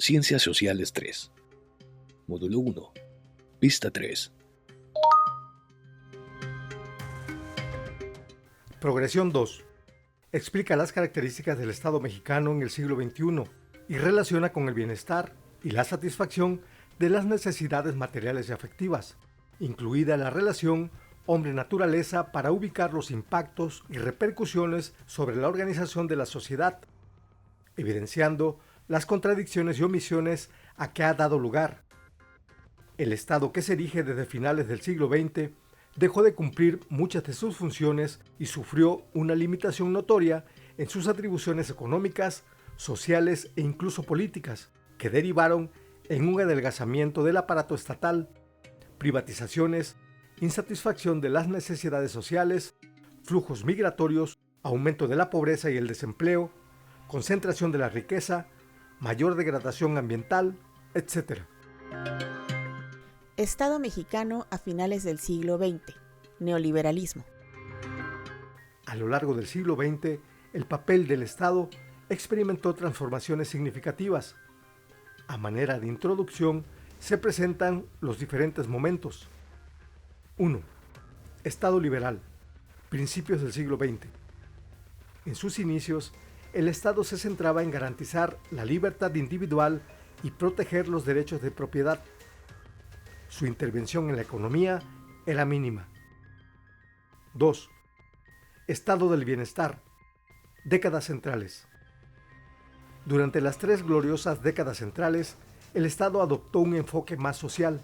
Ciencias Sociales 3. Módulo 1. Pista 3. Progresión 2. Explica las características del Estado mexicano en el siglo XXI y relaciona con el bienestar y la satisfacción de las necesidades materiales y afectivas, incluida la relación hombre-naturaleza para ubicar los impactos y repercusiones sobre la organización de la sociedad, evidenciando las contradicciones y omisiones a que ha dado lugar. El Estado que se erige desde finales del siglo XX dejó de cumplir muchas de sus funciones y sufrió una limitación notoria en sus atribuciones económicas, sociales e incluso políticas, que derivaron en un adelgazamiento del aparato estatal, privatizaciones, insatisfacción de las necesidades sociales, flujos migratorios, aumento de la pobreza y el desempleo, concentración de la riqueza, mayor degradación ambiental, etc. Estado mexicano a finales del siglo XX. Neoliberalismo. A lo largo del siglo XX, el papel del Estado experimentó transformaciones significativas. A manera de introducción, se presentan los diferentes momentos. 1. Estado liberal. Principios del siglo XX. En sus inicios, el Estado se centraba en garantizar la libertad individual y proteger los derechos de propiedad. Su intervención en la economía era mínima. 2. Estado del bienestar. Décadas centrales. Durante las 3 gloriosas décadas centrales, el Estado adoptó un enfoque más social.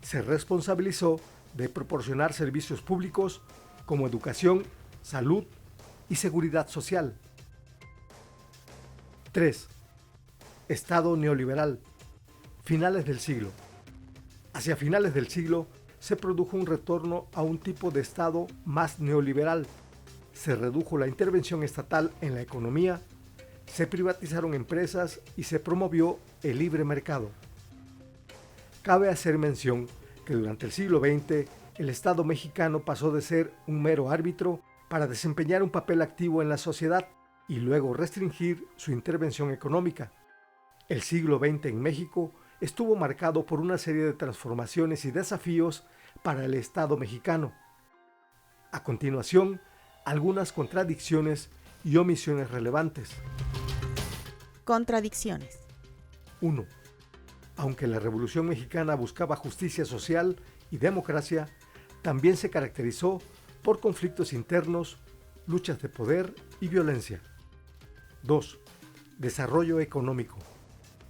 Se responsabilizó de proporcionar servicios públicos como educación, salud y seguridad social. 3. Estado neoliberal. Finales del siglo. Hacia finales del siglo se produjo un retorno a un tipo de Estado más neoliberal. Se redujo la intervención estatal en la economía, se privatizaron empresas y se promovió el libre mercado. Cabe hacer mención que durante el siglo XX el Estado mexicano pasó de ser un mero árbitro para desempeñar un papel activo en la sociedad y luego restringir su intervención económica. El siglo XX en México estuvo marcado por una serie de transformaciones y desafíos para el Estado mexicano. A continuación, algunas contradicciones y omisiones relevantes. Contradicciones. 1. Aunque la Revolución Mexicana buscaba justicia social y democracia, también se caracterizó por conflictos internos, luchas de poder y violencia. 2. Desarrollo económico.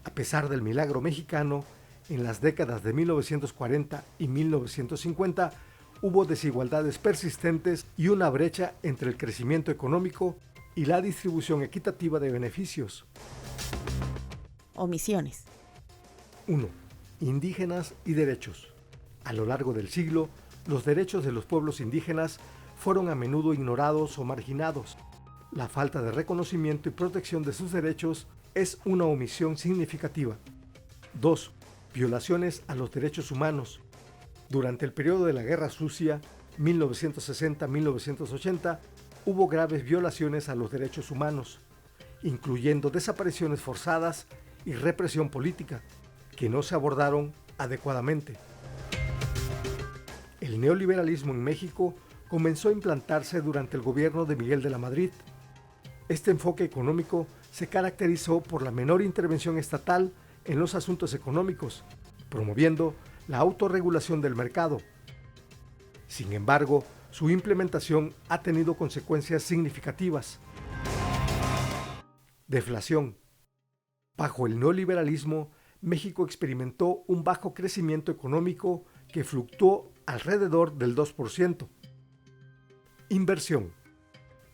A pesar del milagro mexicano, en las décadas de 1940 y 1950 hubo desigualdades persistentes y una brecha entre el crecimiento económico y la distribución equitativa de beneficios. Omisiones. 1. Indígenas y derechos. A lo largo del siglo, los derechos de los pueblos indígenas fueron a menudo ignorados o marginados. La falta de reconocimiento y protección de sus derechos es una omisión significativa. 2. Violaciones a los derechos humanos. Durante el periodo de la Guerra Sucia, 1960-1980, hubo graves violaciones a los derechos humanos, incluyendo desapariciones forzadas y represión política, que no se abordaron adecuadamente. El neoliberalismo en México comenzó a implantarse durante el gobierno de Miguel de la Madrid. Este enfoque económico se caracterizó por la menor intervención estatal en los asuntos económicos, promoviendo la autorregulación del mercado. Sin embargo, su implementación ha tenido consecuencias significativas. Deflación. Bajo el neoliberalismo, México experimentó un bajo crecimiento económico que fluctuó alrededor del 2%. Inversión.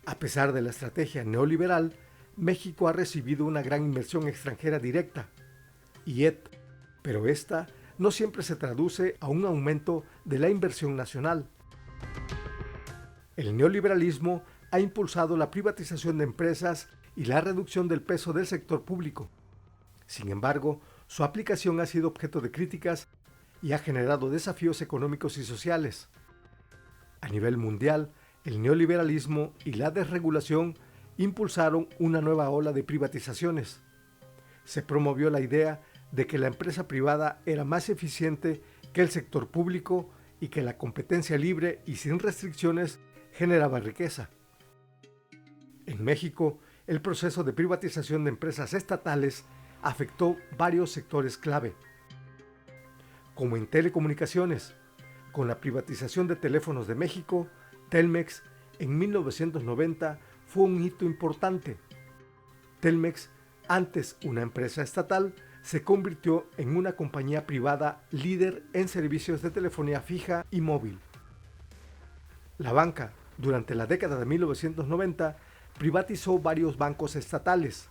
A pesar de la estrategia neoliberal, México ha recibido una gran inversión extranjera directa, IED, pero esta no siempre se traduce a un aumento de la inversión nacional. El neoliberalismo ha impulsado la privatización de empresas y la reducción del peso del sector público. Sin embargo, su aplicación ha sido objeto de críticas y ha generado desafíos económicos y sociales. A nivel mundial, el neoliberalismo y la desregulación impulsaron una nueva ola de privatizaciones. Se promovió la idea de que la empresa privada era más eficiente que el sector público y que la competencia libre y sin restricciones generaba riqueza. En México, el proceso de privatización de empresas estatales afectó varios sectores clave, como en telecomunicaciones, con la privatización de Teléfonos de México. Telmex en 1990 fue un hito importante. Telmex, antes una empresa estatal, se convirtió en una compañía privada líder en servicios de telefonía fija y móvil. La banca, durante la década de 1990, privatizó varios bancos estatales.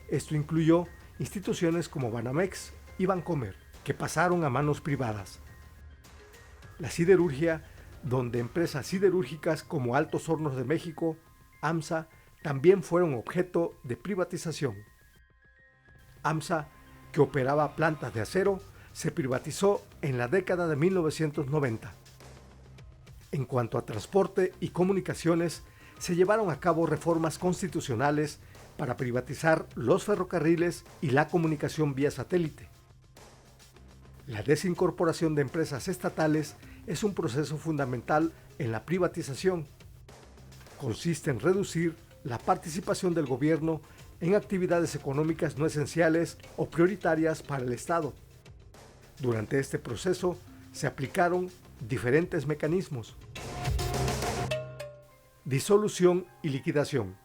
Esto incluyó instituciones como Banamex y Bancomer, que pasaron a manos privadas. La siderurgia, donde empresas siderúrgicas como Altos Hornos de México, AMSA, también fueron objeto de privatización. AMSA, que operaba plantas de acero, se privatizó en la década de 1990. En cuanto a transporte y comunicaciones, se llevaron a cabo reformas constitucionales para privatizar los ferrocarriles y la comunicación vía satélite. La desincorporación de empresas estatales es un proceso fundamental en la privatización. Consiste en reducir la participación del gobierno en actividades económicas no esenciales o prioritarias para el Estado. Durante este proceso se aplicaron diferentes mecanismos. Disolución y liquidación.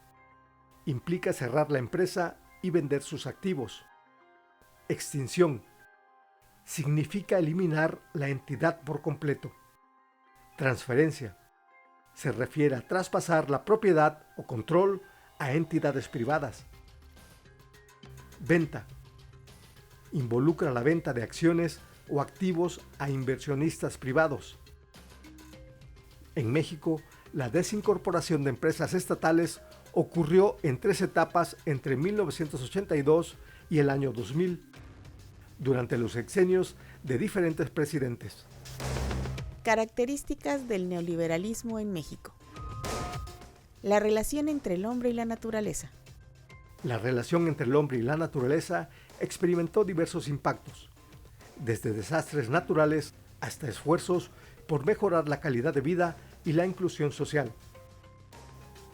Implica cerrar la empresa y vender sus activos. Extinción. Significa eliminar la entidad por completo. Transferencia. Se refiere a traspasar la propiedad o control a entidades privadas. Venta. Involucra la venta de acciones o activos a inversionistas privados. En México, la desincorporación de empresas estatales ocurrió en 3 etapas entre 1982 y el año 2000, durante los sexenios de diferentes presidentes. Características del neoliberalismo en México. La relación entre el hombre y la naturaleza. La relación entre el hombre y la naturaleza experimentó diversos impactos, desde desastres naturales hasta esfuerzos por mejorar la calidad de vida y la inclusión social.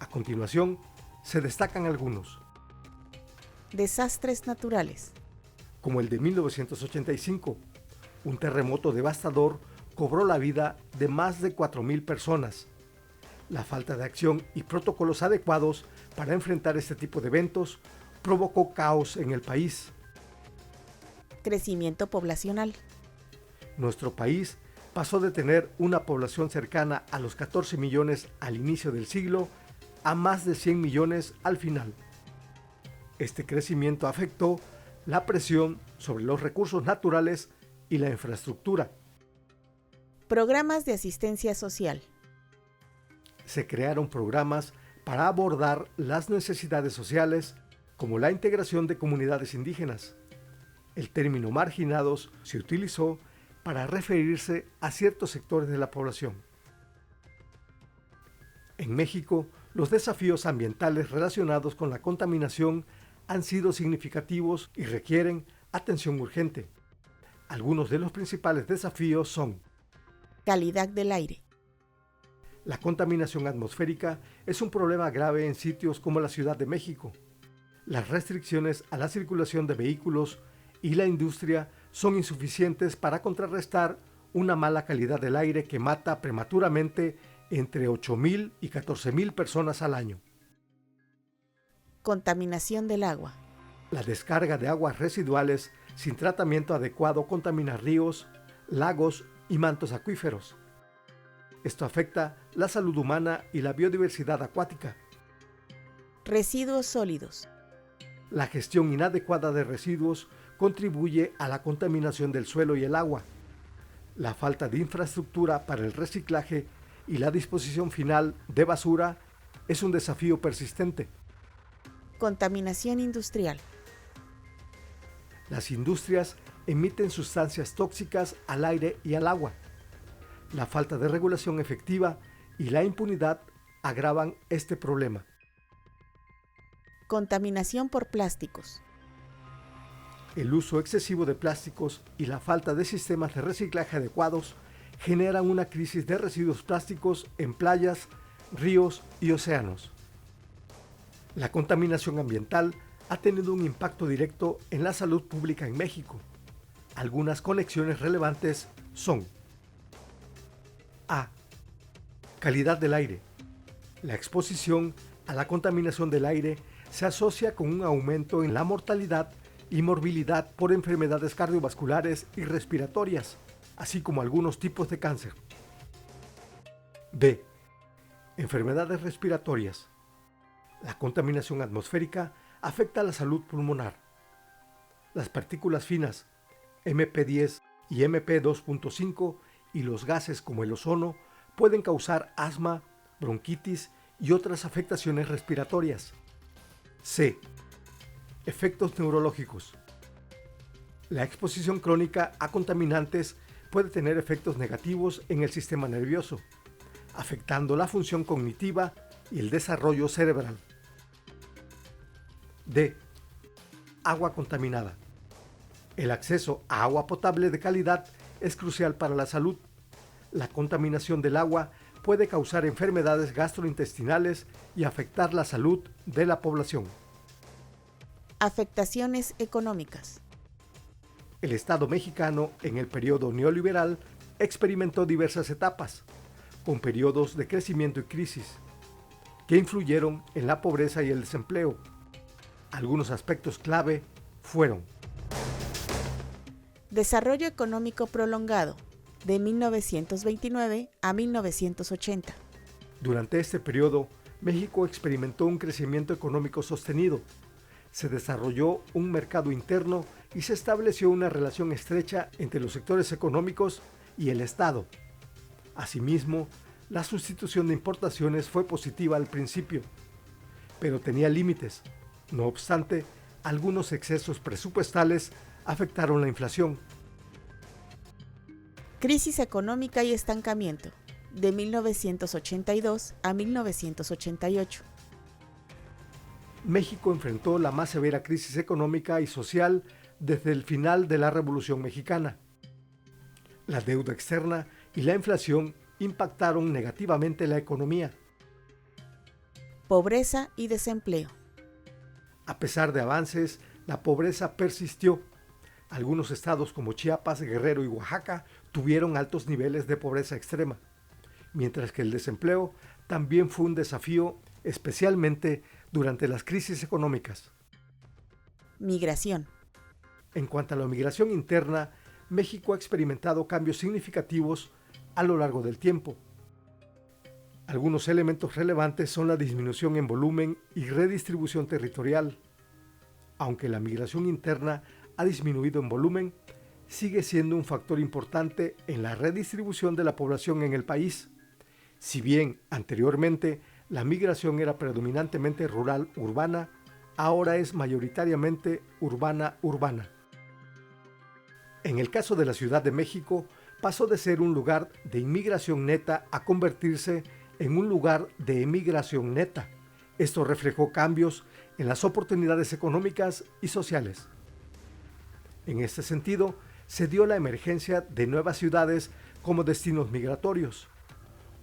A continuación, se destacan algunos. Desastres naturales. Como el de 1985, un terremoto devastador cobró la vida de más de 4,000 personas. La falta de acción y protocolos adecuados para enfrentar este tipo de eventos provocó caos en el país. Crecimiento poblacional. Nuestro país pasó de tener una población cercana a los 14 millones al inicio del siglo a más de 100 millones al final. Este crecimiento afectó la presión sobre los recursos naturales y la infraestructura. Programas de asistencia social. Se crearon programas para abordar las necesidades sociales, como la integración de comunidades indígenas. El término marginados se utilizó para referirse a ciertos sectores de la población. En México, los desafíos ambientales relacionados con la contaminación han sido significativos y requieren atención urgente. Algunos de los principales desafíos son: calidad del aire. La contaminación atmosférica es un problema grave en sitios como la Ciudad de México. Las restricciones a la circulación de vehículos y la industria son insuficientes para contrarrestar una mala calidad del aire que mata prematuramente entre 8,000 y 14,000 personas al año. Contaminación del agua. La descarga de aguas residuales sin tratamiento adecuado contamina ríos, lagos y mantos acuíferos. Esto afecta la salud humana y la biodiversidad acuática. Residuos sólidos. La gestión inadecuada de residuos contribuye a la contaminación del suelo y el agua. La falta de infraestructura para el reciclaje y la disposición final de basura es un desafío persistente. Contaminación industrial. Las industrias emiten sustancias tóxicas al aire y al agua. La falta de regulación efectiva y la impunidad agravan este problema. Contaminación por plásticos. El uso excesivo de plásticos y la falta de sistemas de reciclaje adecuados generan una crisis de residuos plásticos en playas, ríos y océanos. La contaminación ambiental ha tenido un impacto directo en la salud pública en México. Algunas conexiones relevantes son: A. Calidad del aire. La exposición a la contaminación del aire se asocia con un aumento en la mortalidad y morbilidad por enfermedades cardiovasculares y respiratorias, así como algunos tipos de cáncer. B. Enfermedades respiratorias. La contaminación atmosférica afecta a la salud pulmonar. Las partículas finas MP10 y MP2.5 y los gases como el ozono pueden causar asma, bronquitis y otras afectaciones respiratorias. C. Efectos neurológicos. La exposición crónica a contaminantes puede tener efectos negativos en el sistema nervioso, afectando la función cognitiva y el desarrollo cerebral. D. Agua contaminada. El acceso a agua potable de calidad es crucial para la salud. La contaminación del agua puede causar enfermedades gastrointestinales y afectar la salud de la población. Afectaciones económicas. El Estado mexicano en el periodo neoliberal experimentó diversas etapas, con periodos de crecimiento y crisis, que influyeron en la pobreza y el desempleo. Algunos aspectos clave fueron: Desarrollo económico prolongado, de 1929 a 1980. Durante este periodo, México experimentó un crecimiento económico sostenido. Se desarrolló un mercado interno y se estableció una relación estrecha entre los sectores económicos y el Estado. Asimismo, la sustitución de importaciones fue positiva al principio, pero tenía límites. No obstante, algunos excesos presupuestales afectaron la inflación. Crisis económica y estancamiento, de 1982 a 1988. México enfrentó la más severa crisis económica y social desde el final de la Revolución Mexicana. La deuda externa y la inflación impactaron negativamente la economía. Pobreza y desempleo. A pesar de avances, la pobreza persistió. Algunos estados como Chiapas, Guerrero y Oaxaca tuvieron altos niveles de pobreza extrema, mientras que el desempleo también fue un desafío, especialmente durante las crisis económicas. Migración. En cuanto a la migración interna, México ha experimentado cambios significativos a lo largo del tiempo. Algunos elementos relevantes son la disminución en volumen y redistribución territorial. Aunque la migración interna ha disminuido en volumen, sigue siendo un factor importante en la redistribución de la población en el país. Si bien anteriormente la migración era predominantemente rural-urbana, ahora es mayoritariamente urbana-urbana. En el caso de la Ciudad de México, pasó de ser un lugar de inmigración neta a convertirse en un lugar de emigración neta. Esto reflejó cambios en las oportunidades económicas y sociales. En este sentido, se dio la emergencia de nuevas ciudades como destinos migratorios.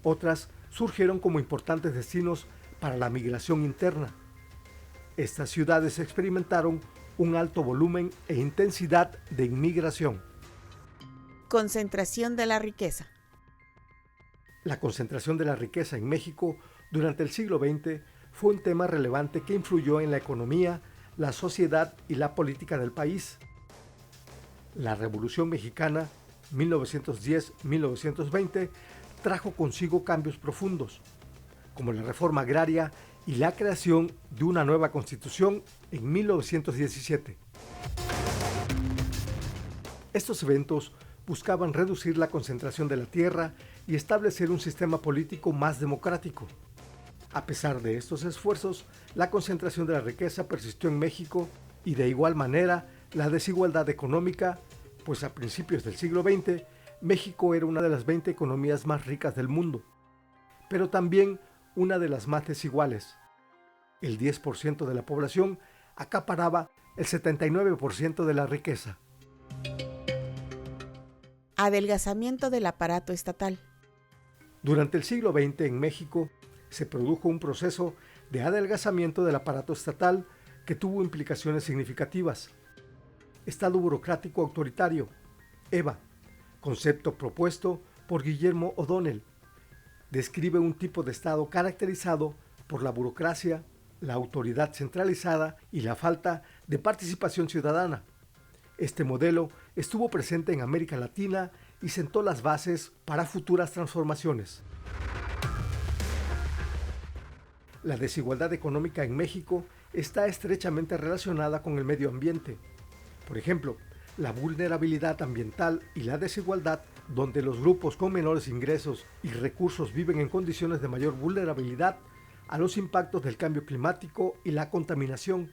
Otras surgieron como importantes destinos para la migración interna. Estas ciudades experimentaron un alto volumen e intensidad de inmigración. Concentración de la riqueza. La concentración de la riqueza en México durante el siglo XX fue un tema relevante que influyó en la economía, la sociedad y la política del país. La Revolución Mexicana, 1910-1920, trajo consigo cambios profundos, como la reforma agraria y la creación de una nueva constitución en 1917. Estos eventos buscaban reducir la concentración de la tierra y establecer un sistema político más democrático. A pesar de estos esfuerzos, la concentración de la riqueza persistió en México y de igual manera la desigualdad económica, pues a principios del siglo XX, México era una de las 20 economías más ricas del mundo, pero también una de las más desiguales. El 10% de la población acaparaba el 79% de la riqueza. Adelgazamiento del aparato estatal. Durante el siglo XX en México se produjo un proceso de adelgazamiento del aparato estatal que tuvo implicaciones significativas. Estado burocrático autoritario, EVA, concepto propuesto por Guillermo O'Donnell, describe un tipo de Estado caracterizado por la burocracia, la autoridad centralizada y la falta de participación ciudadana. Este modelo estuvo presente en América Latina y sentó las bases para futuras transformaciones. La desigualdad económica en México está estrechamente relacionada con el medio ambiente. Por ejemplo, la vulnerabilidad ambiental y la desigualdad, donde los grupos con menores ingresos y recursos viven en condiciones de mayor vulnerabilidad a los impactos del cambio climático y la contaminación.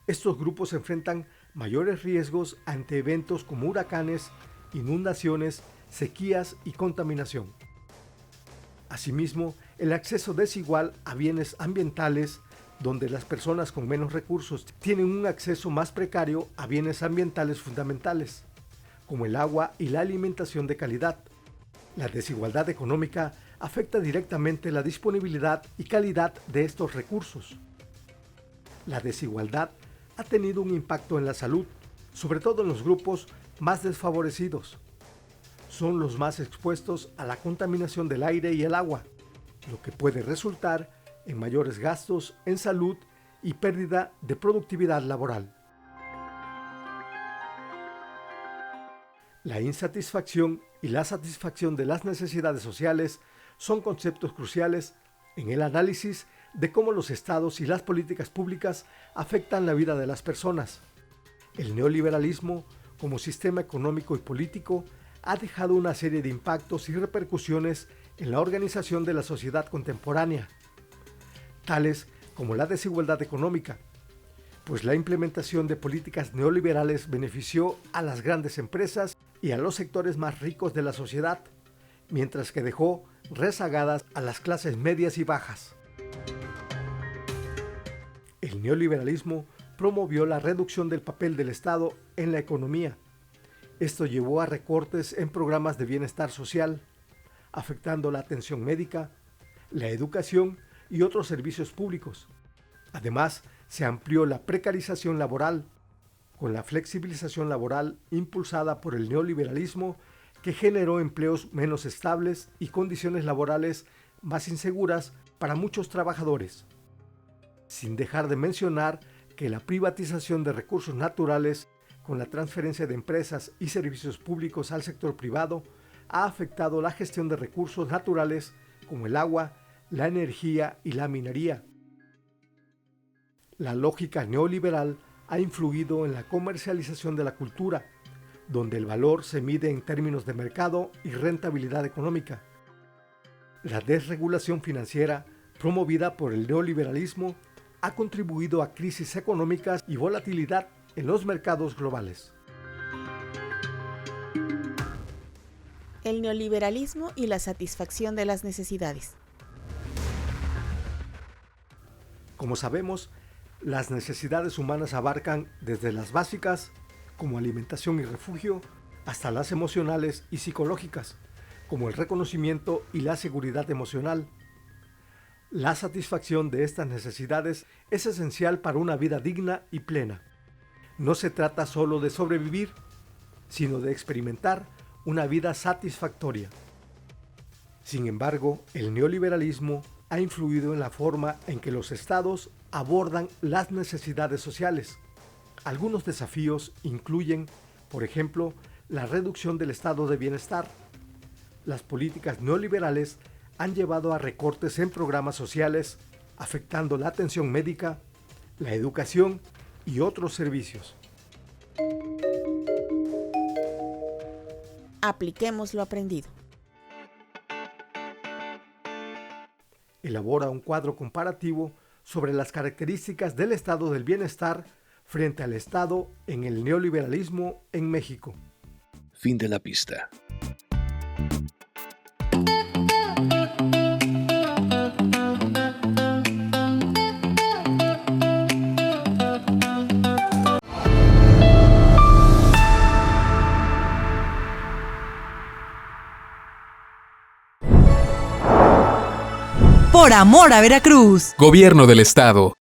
Estos grupos enfrentan mayores riesgos ante eventos como huracanes, inundaciones, sequías y contaminación. Asimismo, el acceso desigual a bienes ambientales, donde las personas con menos recursos tienen un acceso más precario a bienes ambientales fundamentales, como el agua y la alimentación de calidad. La desigualdad económica afecta directamente la disponibilidad y calidad de estos recursos. La desigualdad ha tenido un impacto en la salud, sobre todo en los grupos más desfavorecidos. Son los más expuestos a la contaminación del aire y el agua, lo que puede resultar en mayores gastos en salud y pérdida de productividad laboral. La insatisfacción y la satisfacción de las necesidades sociales son conceptos cruciales en el análisis de cómo los estados y las políticas públicas afectan la vida de las personas. El neoliberalismo, como sistema económico y político, ha dejado una serie de impactos y repercusiones en la organización de la sociedad contemporánea, tales como la desigualdad económica, pues la implementación de políticas neoliberales benefició a las grandes empresas y a los sectores más ricos de la sociedad, mientras que dejó rezagadas a las clases medias y bajas. El neoliberalismo promovió la reducción del papel del Estado en la economía. Esto llevó a recortes en programas de bienestar social, afectando la atención médica, la educación y otros servicios públicos. Además, se amplió la precarización laboral, con la flexibilización laboral impulsada por el neoliberalismo, que generó empleos menos estables y condiciones laborales más inseguras para muchos trabajadores. Sin dejar de mencionar que la privatización de recursos naturales, con la transferencia de empresas y servicios públicos al sector privado, ha afectado la gestión de recursos naturales como el agua, la energía y la minería. La lógica neoliberal ha influido en la comercialización de la cultura, donde el valor se mide en términos de mercado y rentabilidad económica. La desregulación financiera, promovida por el neoliberalismo, ha contribuido a crisis económicas y volatilidad en los mercados globales. El neoliberalismo y la satisfacción de las necesidades. Como sabemos, las necesidades humanas abarcan desde las básicas, como alimentación y refugio, hasta las emocionales y psicológicas, como el reconocimiento y la seguridad emocional. La satisfacción de estas necesidades es esencial para una vida digna y plena. No se trata solo de sobrevivir, sino de experimentar una vida satisfactoria. Sin embargo, el neoliberalismo ha influido en la forma en que los estados abordan las necesidades sociales. Algunos desafíos incluyen, por ejemplo, la reducción del estado de bienestar. Las políticas neoliberales han llevado a recortes en programas sociales, afectando la atención médica, la educación y otros servicios. Apliquemos lo aprendido. Elabora un cuadro comparativo sobre las características del estado del bienestar frente al estado en el neoliberalismo en México. Fin de la pista. Por amor a Veracruz. Gobierno del Estado.